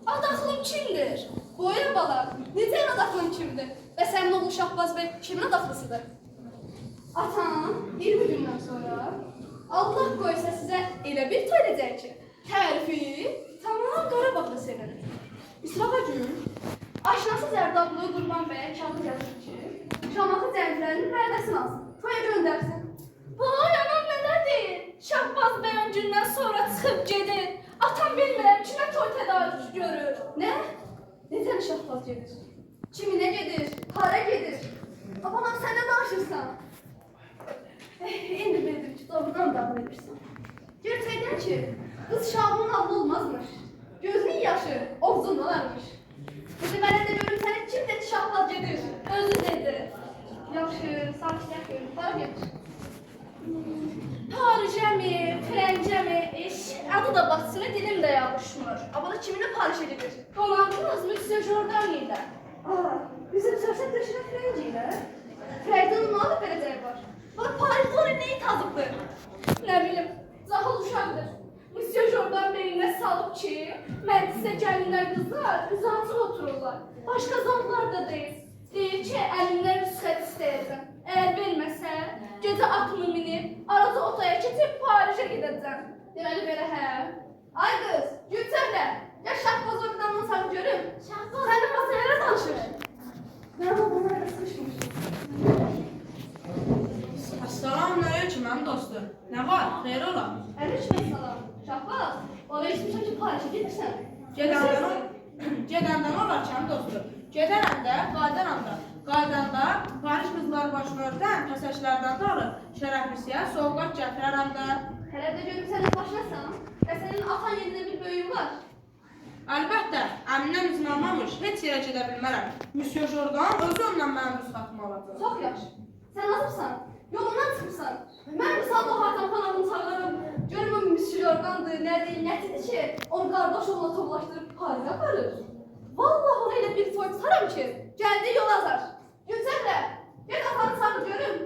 Adaxlım kimdir? Boya bala, necə adaxlım kimdir? Və sənin oğlu Şahbaz bəy kimin adaxlısıdır? Atam 20 gündən sonra Allah qoysa sizə elə bir toy edəcək ki, tərifi tamam Qarabağda sevinir. İsrafa gün, aşinası Zərdablı Qurban bəyə kağıt yazır ki, Şamaxı cənglərinin vədəsini alsın, toya göndərsin. Vay, anam nələr deyir? Şahbaz bəy 10 gündən sonra çıxıb gedir. Atam bilmirəm, kimə toy tədarücü görür. Nə? Necə Şahbaz gedir? Kiminə gedir? Hara gedir? Abanam, sən nə danışırsan? İndi bildim ki, doğrudan da bilirsən. Gerçəkdən ki, qız Şahbazın adlı olmazmış. Gözünün yaşı ovzundan armış. Dedi, mənə də görüm səni kim dedi Şahbaz gedir? Özü dedi. Yaxşı, sakitlər görüm, hara gedir? Parijəmi, Frəncəmi, adı da batsını dilim də yavuşmur. Abada kiminə Parijə gedir? Qonağınız Müsyo Jordan ilə. Bizim söhsət döşünə Frənc ilə. Frəncənin nə adı beləcək var? Bak Parijdə onu neyi tazıbdır? Nə bilim, zahıl uşaqdır. Müsyo Jordan beyinə salıb ki, məclisə gəlinlər qızlar üzatıq otururlar. Başqa zallar da deyil. Deyir ki, əlindən rüsxət istəyəcəm. Əgər verməsə, gecə atımı minib, arada otaya keçib Parijə gedəcəm. Deməli belə hə. Ay qız, Gülçəhlə, ya Şahbaz oradan sarı görüm. Şahbaz, sənin masayara danışır. Mən o bunlara sıxışmışım. Assalamu aleyküm, mənim dostum. Nə var? Xeyr ola? Aleyküm salam. Şahbaz, oraya içmişəm ki, Parijə gedirsən. Gedəndən olar ki, mənim dostum. Gedərəm də, qaydaram da. Qaydanda Paris qızları başına örtən kəsəçlərdən də alır. Şərəflisiyə soğuqat gətirərəm də. Hələ də görüm sənin başlasan və sənin atan yerində bir böyüyün var. Əlbəttə, əmimdən izin almamış, heç yerə gedə bilmərəm. Müsyo Jordan özü ondan mənim rüsxatımı alacaq. Çox yaxşı. Sən hazırsan, yolundan çıxırsan. Mən misalda Hakan xanımını çağırırım. Görüm o Müsyo Jordandır, nədir, nətidir ki, onu qardaş oğluna toplaşdırıb Parizə aparır. Vallahi ona elə bir toy tutarım ki, gəldiyi yol azar. Gülçəhlə, gəl atanı çağır görüm.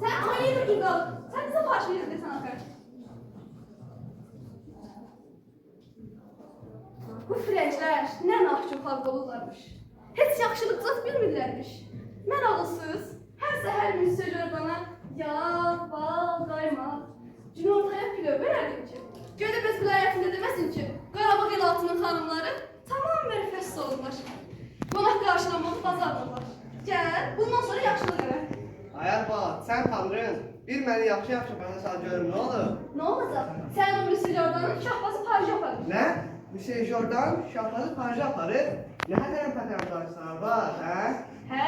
Sən hangi yerdə gün qalır? Sən bizə Parijə gedirsən axı. Bu Frənclər nə naxçı xalq olurlarmış. Heç yaxşılıq zat bilmirlərmiş. Mən ağılsız, hər səhər Müsyo Jordana yağ, bal, qaymaq, gün ortaya pilov verərdim ki, gedib öz vilayətində deməsin ki, Qarabağ el altının xanımları tamam mərifəsiz olurlar. Qonaq qarşılamağı bazardırlar. Gəl, bundan sonra yaxşılıq elə. Ay arvad, sən tanrın, bir məni yaxşı-yaxşı başa sal görüm, nə olur? Nə olacaq? Sən o Müsyo Jordanın Şahbazı Parijə aparır. Nə? Müsyo Jordan Şahbazı Parijə aparır? Nə hətərəm danışsan arvad, hə? Hə,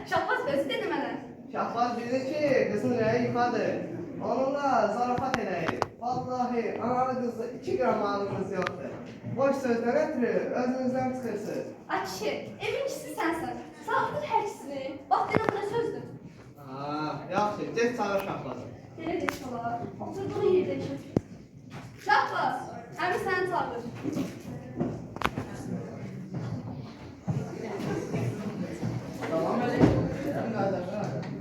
Şahbaz özü dedi mənə. Şahbaz bilir ki, qızın rəyi yuxadır. Onunla zarafat eləyir. Vallahi, analı qızda 2 qram ağlınız yoxdur. Boş sözdən ötürü özünüzdən çıxırsınız. Ay kişi, evincisi sənsən. Sağdır hər ikisini. Bax, denə buna sözdür. Yaxşı, get çağır Şahbazı. Belə də çalar. Oturduğun yerdə ki. Şahbaz, əmi səni çağır. Tamam, əleykum. Qardaşlar.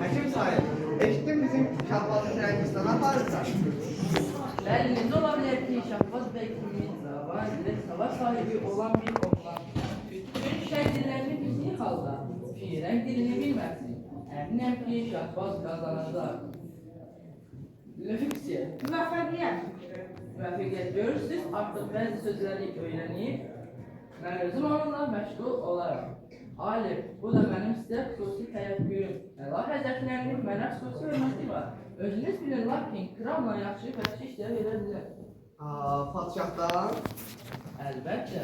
Həkim Sayın, eşitdim bizim Şahbazı Firəngistana aparırsan. Belli olabilir ki Şahbaz Bey kimi zaman ile savaş sahibi olan bir oğlan. Bütün şer dillerini bildiği halde Fireng dilini bilmezsin. Eminim ki Şahbaz kazanacak. Lüfksiye. Müvəffəqiyyət. Müvəffəqiyyət görürsünüz, artıq bəzi sözləri öyrənib, mən özüm onunla məşğul olaram. Alim, bu da mənim sizə xüsusi təyyəkkürüm. Əla həzrətlərinin mənə xüsusi hörməti var. Özünüz bilin, lakin kralla yaxşı bəxşiş də verə bilər. Padişahdan. Əlbəttə.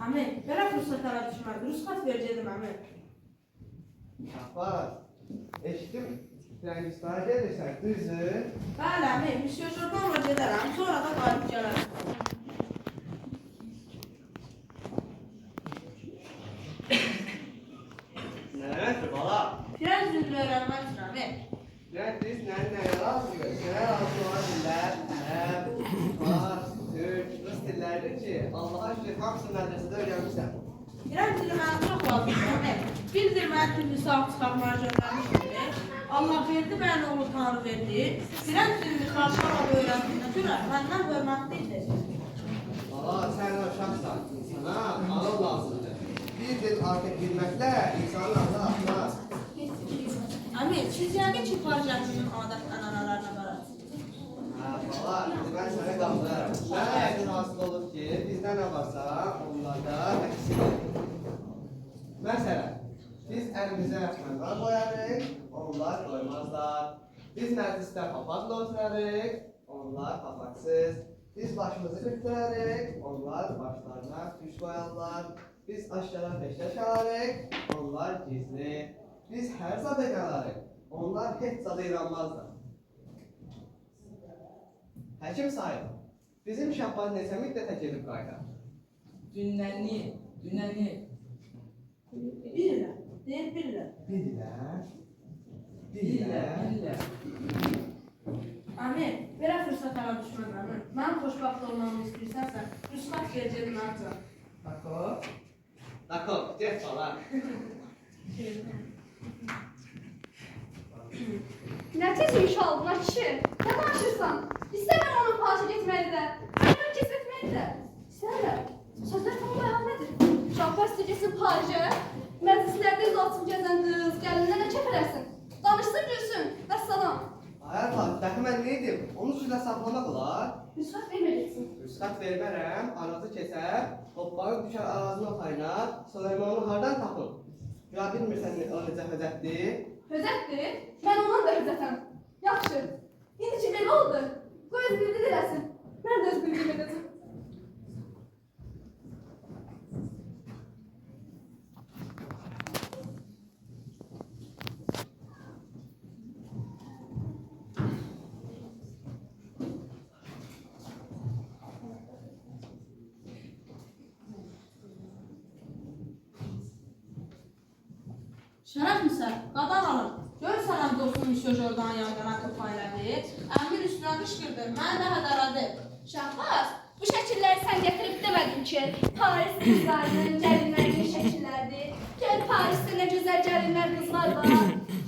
Əmi, belə fürsətlərə düşmədi. Rüsxat verəcəkdim əmi. Şahbaz, eşitdim Firəngistana gelirsən, düzdür? Bəli əmi, Müsyo Jordanla gedərəm, sonra da qalib gələrəm. Nədir bala? Firəng dilini öyrənmək üçün əmi. Biz nəyə razıyıq? Nəyə razı ola bilər? Ərəb, Fars, Türk, Rus dilləridir ki, Allaha şükür hamısını mədrəsədə öyrənmişsən. Firəng dili mənə çox lazımdır əmi. Bir dil mənə dilini sağ çıxarmağa göndərmişdir. Allah verdi, mən oğlu Tanrı verdi. Firəng dilini xalqlarla öyrəndiyinə görə məndən hörmətlidir. Bala, sən uşaqsan, insana ağıl lazımdır. Bir dil artıq bilməklə insanın adı atmaz. Əmi, siz yəqin ki, Parijətlinin adət-ənənələrinə qarasınız. Bala, mən sənə qandıraram. Mən əyin hasıl olub ki, bizdə nə varsa, onlarda əksidir. Məsələn, biz əlimizə məqam qoyarıq, onlar qoymazlar. Biz məclisdə papaqla oturarıq, onlar papaqsız. Biz başımızı qırtırarıq, onlar başlarına tuş qoyarlar. Biz aşağı beşə çalarıq, onlar gizli. Biz hər zada inanarıq, onlar heç zada inanmazlar. Həkim Sayın, bizim Şahbaz neçə müddətə gedib qayıdar? Dünəni. Bilirlər, deyir bilirlər. Bilirlər. Billər. Əmi, belə fürsət ələ düşməz əmi. Mənim xoşbaxt olmamı istəyirsənsə, rüsxat verəcəkdim ancaq. Dakov, get bala. Nə tez iş aldın, ha kişi? Nə danışırsan? İstəmirəm onun Paris'e getməyi də. Əmrəm keçirtməyi də. İstəmirəm. Sözlər tam bayan nədir? Şahbaz istəyəcəksin Paris'e. Məclislərdə yüz altın gəzən qız, gəlinlə nə kəpələsin? Danışsın gülsün. Vəssalam. Ayar bak, dəxi mən nə edim? Onu suda saxlamaq olar. Rüsxat verməyəcəksin. Rüsxat vermərəm, arazı keçər, hoppanıb düşər arazına kaynar, Süleymanı hardan tapıb? Ya bilmirsən o necə höcətdir? Höcətdir. Mən ondan da höcətəm. Yaxşı. İndi ki belə oldu. Qoy öz bildiyi eləsin. Mən də öz bildiyimi edəcəm. Şərəf misə, qadan alın. Görürsən həm dostum Müsyo Jordanın yanına topa elədi. Əmir üstünə qışqırdı, mən də hədələdi. Şahbaz, bu şəkilləri sən gətirib demədin ki, Paris qızlarının, gəlinlərinin şəkilləridir. Gəl Parisdə nə gözəl gəlinlər, qızlar var.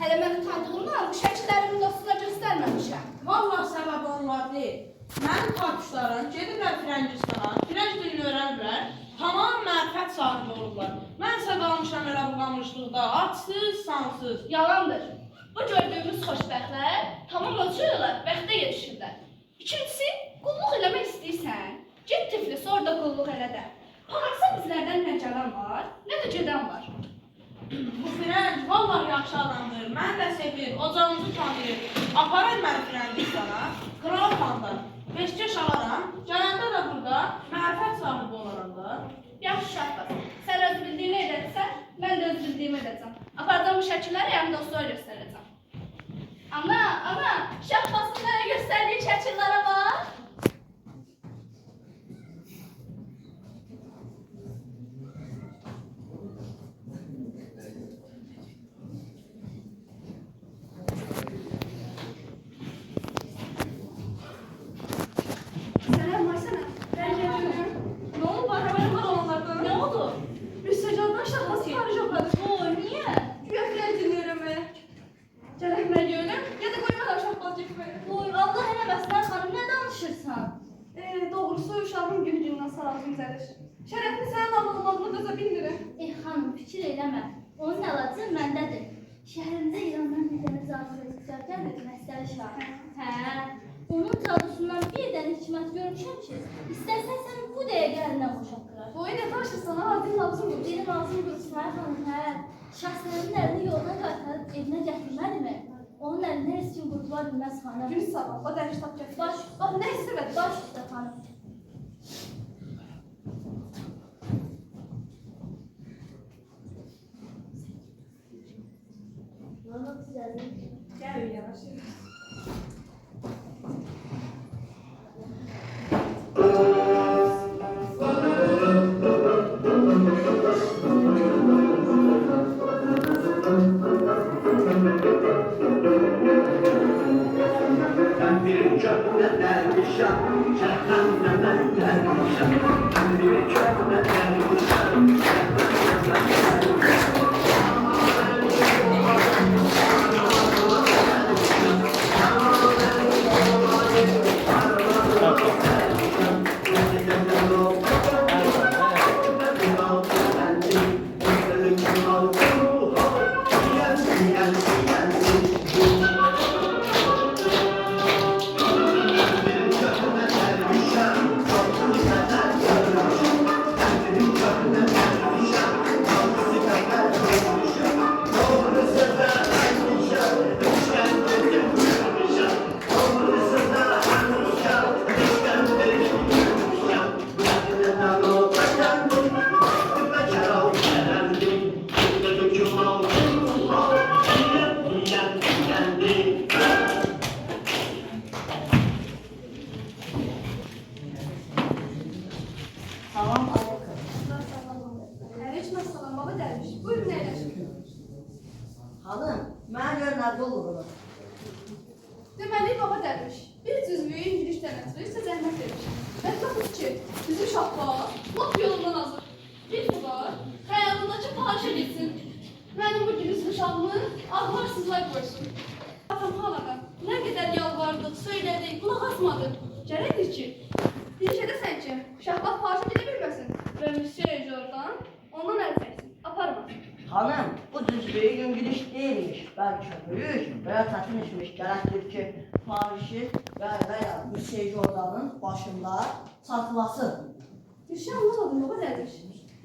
Hələ mən utandığımdan bu şəkillərimi dostuna göstərməmişəm. Vallah səbəbi onlar deyil. Mənim tapışlarım gediblər Firəngistana, Firəng dilini öyrəniblər, tamam mərifət sahibi olublar. Mən isə qalmışam elə bu qamışlıqda, atsız, sansız. Yalandır. Bu gördüyümüz xoşbəxtlər tamam ölçüyorlar, bəxtə yetişirlər. İkincisi, qulluq eləmək istəyirsən, get Tiflis, orada qulluq elə də. Parisdə bizlərdən nə gələn var, nə də gedən var. Bu Firəng vallah yaxşı adamdır, mən də sevir, ocağımızı tanıyır. Aparın məni Firəngistana, kral xandar. 5 yaş alaram, gələndə də burada mərifət sahibi olaram da. Yaxşı Şahbaz, sən öz bildiyini edəcəksən, mən də öz bildiyimi edəcəm. Apardığım bu şəkilləri həm dostlara göstərəcəm. Ana, Şahbazın mənə göstərdiyi şəkillərə bax. Selam Maysana. Ben geliyorum. Ne oldu? Haberin var onlardan. Ne oldu? Müstəcandan Şahbaz Paris yoxladı. Oy, niyə? Güya filan dinləyirəm. danışıq çıxarkən də məsələ şah. Hə, onun cadusundan bir dənə hikmət görmüşəm ki, istərsən sən bu dəqiqə əlindən boşaltdırar. Boyu ne taşırsan ha, din lazım olur. Benim ağzım qurusun, hə xanım, hə. Şahsənin əlini yoldan qaytarıb evinə gətirmədi mi? Onun əlindən heç kim qurtula bilməz xanım. Gün sabah, o dərviş tap gətir. Bax, Ne istemedi? baş üstə xanım. Gel yavaş. Ben bir köprüne dervişem, cehennemden dervişem. Ben bir köprüne dervişem, cehennemden dervişem. Aleyküm selam baba derviş. Buyurun eyleşin. Hanım, mənə görə nədə olur? Deməli baba derviş. Bir cüzvüyü İngilizcə ötürü sizə zəhmət vermiş. Mətləbdir ki, bizim şahbaz lap yolundan azır. Bir bu da xəyalındakı parça gitsin. Mənim bu gün üzvü şahımı ağlarsızlar qoysun. Atam halana nə qədər yalvardıq, söylədik, qulaq asmadı. Gərəkdir ki, bir şey desən ki, şahbaz parça gedə bilməsin. Və Müsiyyə Jordan ondan əl çəksin, aparmasın. Hanım, bu cüzbeyi İngiliz deyilmiş, bəlkə böyük və ya çətin işmiş. Gərəkdir ki, Parişi və ya Müsiyyə Jordanın başında çatlasın. Bir şey anlamadım baba derviş.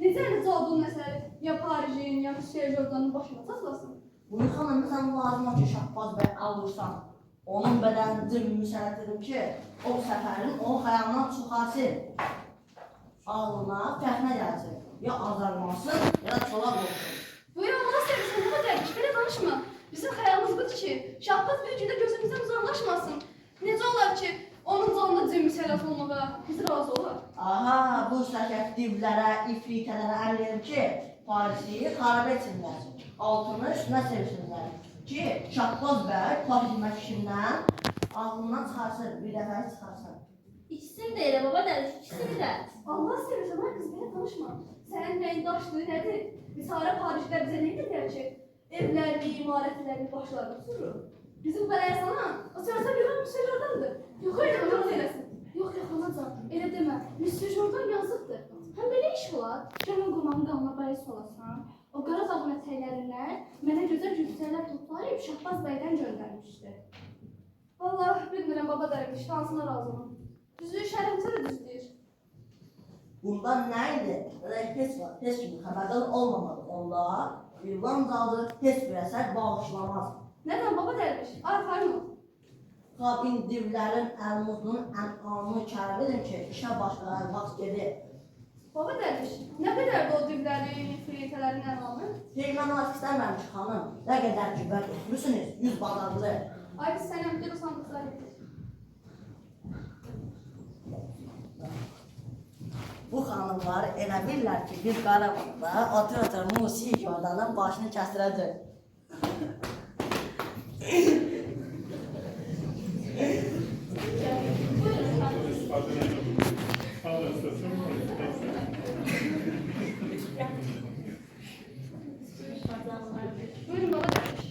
Necə olduğunu məsələ ya Parijin, ya Müsiyyə Jordanın başına çatlasın? Bunu xanım, sən lazım ki, Şahbaz bəy alırsan. Onun bədənini müsələt dedim ki, o səfərin o xəyalından çıxarsın. Ağlına, fəhmə gəlsin. Ya azarmasın, ya da çolaq olsun. Buyur Allah seversen baba derviş, belə danışma. Bizim xəyalımız budur ki, Şahbaz bir gündə gözümüzdən uzaqlaşmasın. Necə olar ki, onun canına cin müsəllat olmağa biz razı olar? Aha, bu səkət divlərə, ifritələrə əl verir ki, Parisi xarab etsinlər. Altını üstünə sevsinlər. Ki, Şahbaz bəy Parisi məşqindən ağlından çıxarsın, bir dəfə çıxarsın. İkisini də elə baba dəriş, ikisini də. Allah seversen ay kız belə danışma. Sənin nəyin daşdığı nədir? Biz hara Parijlər bizə nə edirlər ki? Evlərini, imarətlərini başlarına tuturur. Bizim bələyə sana, o sərsən yox, Müsiyyə Jordan'dır. Yox, öyle yox eləsin. Yox, anacan, elə demə. Müsiyyə Jordan yazıqdır. Həm belə iş olar, gəlin qurmanın qanına bəyis olasan. O Qaradağın ətəklərindən mənə gözəl cüssələr toplayıb Şahbaz bəydən göndərmişdi. Vallahi bilmirəm baba dərviş, hansına razı olum. Düzü şərəfimizə də düzdür. Bundan nə idi? Heç var, heç kimi xəbərdar olmamalı. Onlar İrlandalı heç bir əsər bağışlamaz. Nədən baba dərviş? Arxayın ol. Qabin divlərin əlmuzunun ənamını kərəm edin ki, işə başlayan vaxt gedir. Baba dərviş, nə qədər də o divlərin, filitələrin ənamı? Heymanat istəməmiş xanım, nə qədər ki, bəlkə etmişsiniz, 100 badaqlı. Ay biz sənəm, gel o sandıqlar edir. Bu xanımlar elə bilirlər ki, biz Qarabağda otur-otur Müsiyyə Jordanın başını kəstirəcək. Buyurun baba dərviş.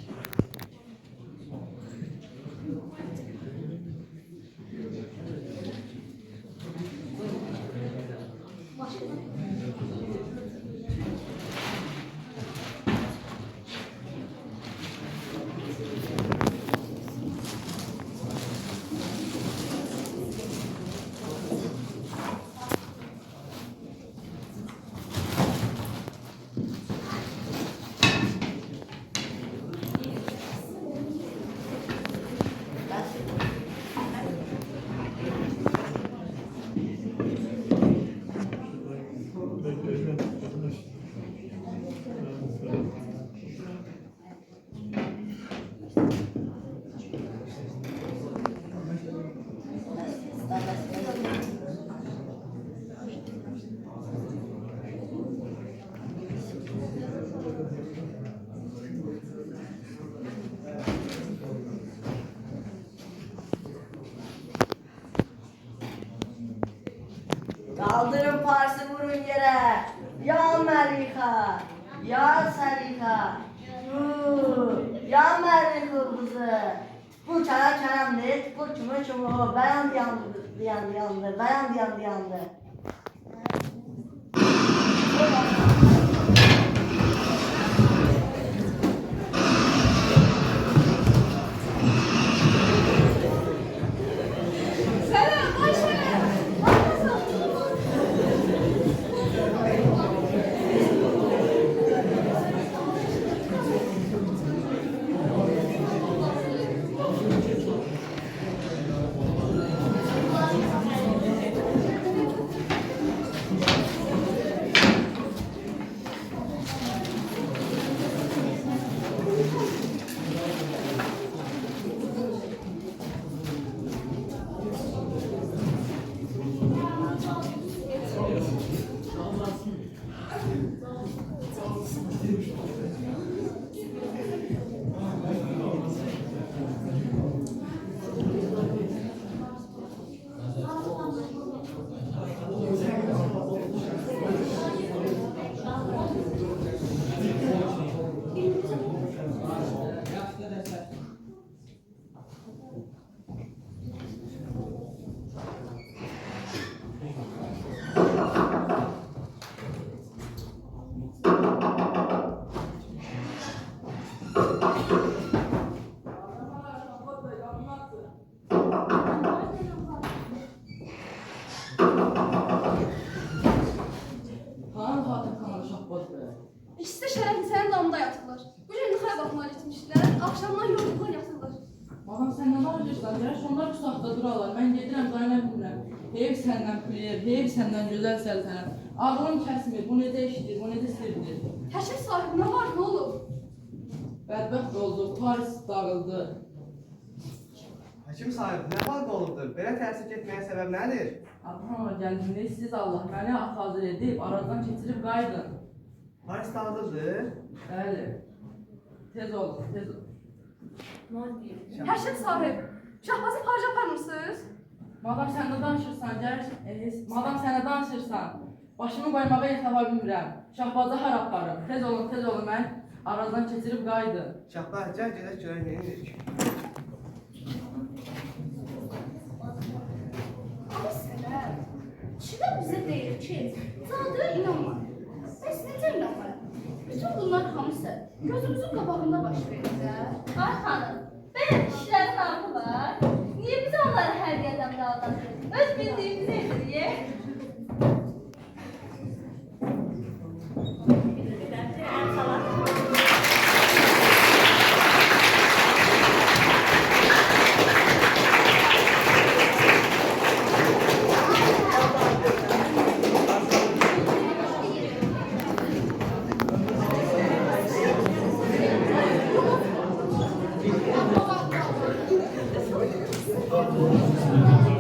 Kaldırın Pars'ı vurun yere. Ya Melika, ya Selika. Ya Melika kızı. Bu çaya çayamdır, bu çumu çumu. Beyan yandı, beyan yandı. Selam, Ayşe. Hanım Hatip kanalı Şahbaz bəy. İkisi de şerefli senin damında yatırlar. Bu gün yuxarı bakmaya gitmişler. Akşamdan yorulurlar yatırlar. Madam sən nə danışırsan? Gəl onlar bu saxta duralar. Mən gedirəm dayana bilmirəm. Heyv səndən pülir, heyv səndən gözəl səltənət. Ağlım kəsmir, bu necə işdir, bu necə sirdir. Həşir sahibine var ne olur? Bədbəxt oldu, Paris dağıldı. Həkim sahib, nə var olubdur? Belə təsir etməyə səbəb nədir? Abrahama gəldiniz, siz Allah məni hazır edib, aradan keçirib qaydın. Paris dağılıdır. Bəli. Tez olun, tez olun. Həşir sahib. Şahbazı parça aparmırsınız? Madam sən nə danışırsan, gəl. Madam sən nə danışırsan? Başımı qoymağa yetaba bilmirəm. Şahbazı hara aparım? Tez olun, mən aradan keçirib qaydın. Şahbaz, gəl gedək görək nə edirik. Ama Sələm, Şidə bizə deyir ki, Zadır'a inanma. Bəs necə inanmayın? Bütün bunlar hamısı gözümüzün qabağında baş verir. Ay xanım, belə kişilərin ağlı var. Niyə biz onları hər yerdən aldatırıq? Öz bildiyimizi edirik. Thank you.